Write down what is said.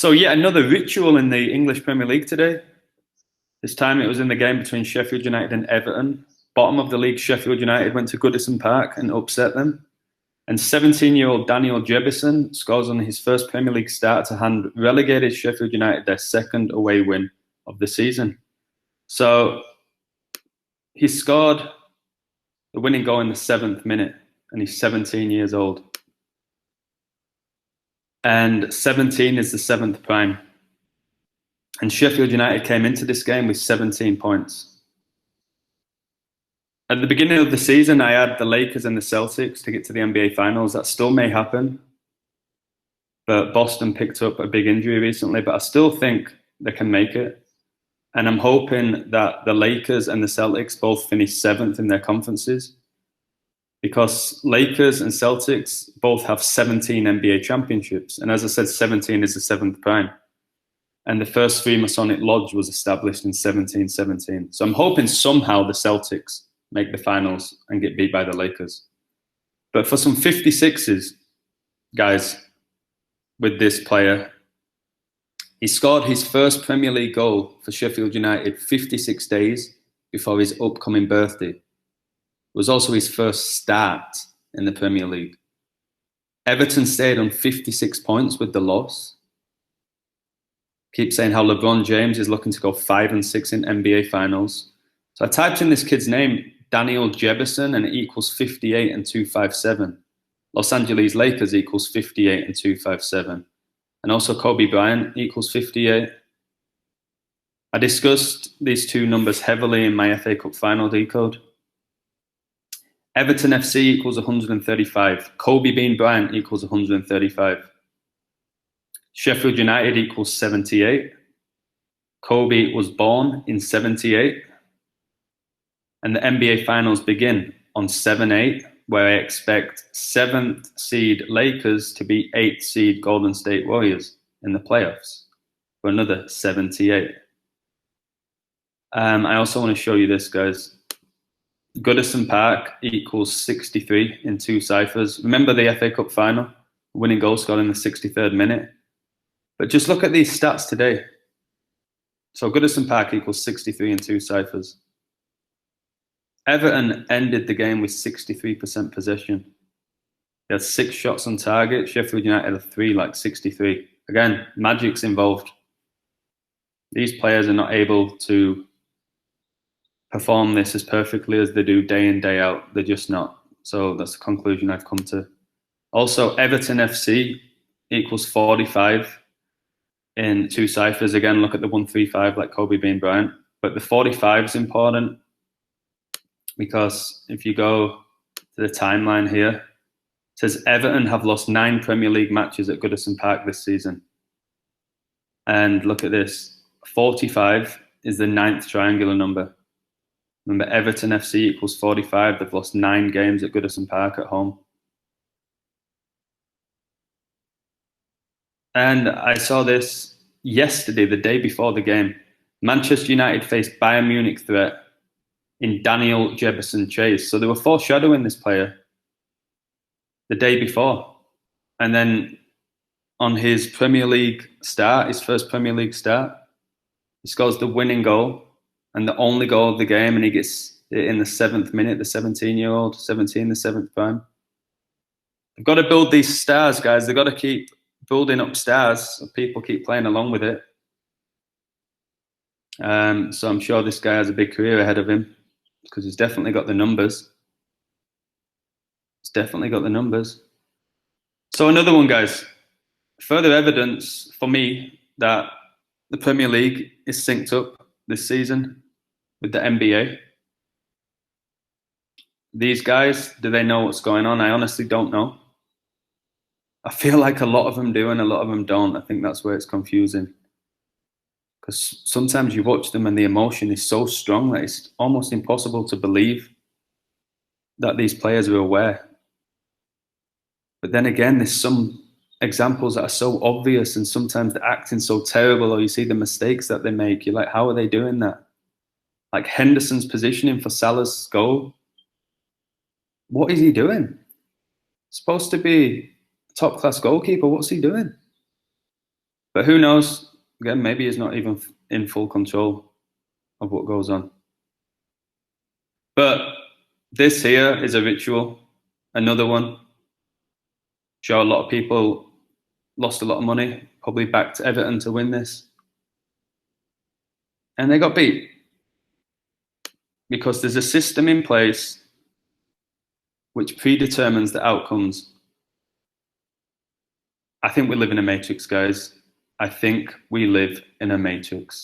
So yet another ritual in the English Premier League today. This time it was in the game between Sheffield United and Everton. Bottom of the league, Sheffield United went to Goodison Park and upset them. And 17-year-old Daniel Jebison scores on his first Premier League start to hand relegated Sheffield United their second away win of the season. So he scored the winning goal in the 7th minute, and he's 17 years old. And 17 is the 7th prime. And Sheffield United came into this game with 17 points. At the beginning of the season, I had the Lakers and the Celtics to get to the NBA Finals. That still may happen. But Boston picked up a big injury recently, but I still think they can make it. And I'm hoping that the Lakers and the Celtics both finish 7th in their conferences, because Lakers and Celtics both have 17 NBA championships. And as I said, 17 is the 7th prime. And the first Freemasonic Lodge was established in 1717. So I'm hoping somehow the Celtics make the finals and get beat by the Lakers. But for some 56s, guys, with this player, he scored his first Premier League goal for Sheffield United 56 days before his upcoming birthday. It was also his first start in the Premier League. Everton stayed on 56 points with the loss. Keep saying how LeBron James is looking to go 5 and 6 in NBA finals. So I typed in this kid's name, Daniel Jebison, and it equals 58 and 257. Los Angeles Lakers equals 58 and 257. And also Kobe Bryant equals 58. I discussed these two numbers heavily in my FA Cup final decode. Everton FC equals 135. Kobe Bean Bryant equals 135. Sheffield United equals 78. Kobe was born in 78. And the NBA Finals begin on 7-8, where I expect 7th seed Lakers to beat 8th seed Golden State Warriors in the playoffs for another 78. I also want to show you this, guys. Goodison Park equals 63 in 2 ciphers. Remember the FA Cup final? Winning goal scored in the 63rd minute. But just look at these stats today. So Goodison Park equals 63 in 2 ciphers. Everton ended the game with 63% possession. They had 6 shots on target. Sheffield United had 3, like 63. Again, magic's involved. These players are not able to perform this as perfectly as they do day in, day out. They're just not. So that's the conclusion I've come to. Also, Everton FC equals 45 in 2 ciphers. Again, look at the 135 like Kobe Bean Bryant. But the 45 is important because if you go to the timeline here, it says Everton have lost 9 Premier League matches at Goodison Park this season. And look at this. 45 is the 9th triangular number. Remember, Everton FC equals 45. They've lost 9 games at Goodison Park at home. And I saw this yesterday, the day before the game. Manchester United faced Bayern Munich threat in Daniel Jebison chase. So they were foreshadowing this player the day before. And then on his Premier League start, his first Premier League start, he scores the winning goal and the only goal of the game, and he gets it in the 7th minute, the 17-year-old, 17, the 7th prime. They've got to build these stars, guys. They've got to keep building up stars so people keep playing along with it. So I'm sure this guy has a big career ahead of him because he's definitely got the numbers. He's definitely got the numbers. So another one, guys. Further evidence for me that the Premier League is synced up this season with the NBA. These guys, do they know what's going on? I honestly don't know. I feel like a lot of them do and a lot of them don't. I think that's where it's confusing. Because sometimes you watch them and the emotion is so strong that it's almost impossible to believe that these players are aware. But then again, there's some examples that are so obvious and sometimes they're acting so terrible, or you see the mistakes that they make. You're like, how are they doing that? Like Henderson's positioning for Salah's goal. What is he doing? Supposed to be a top-class goalkeeper. What's he doing? But who knows? Again, maybe he's not even in full control of what goes on. But this here is a ritual, another one. Sure, a lot of people lost a lot of money, probably backed Everton to win this. And they got beat because there's a system in place which predetermines the outcomes. I think we live in a matrix, guys. I think we live in a matrix.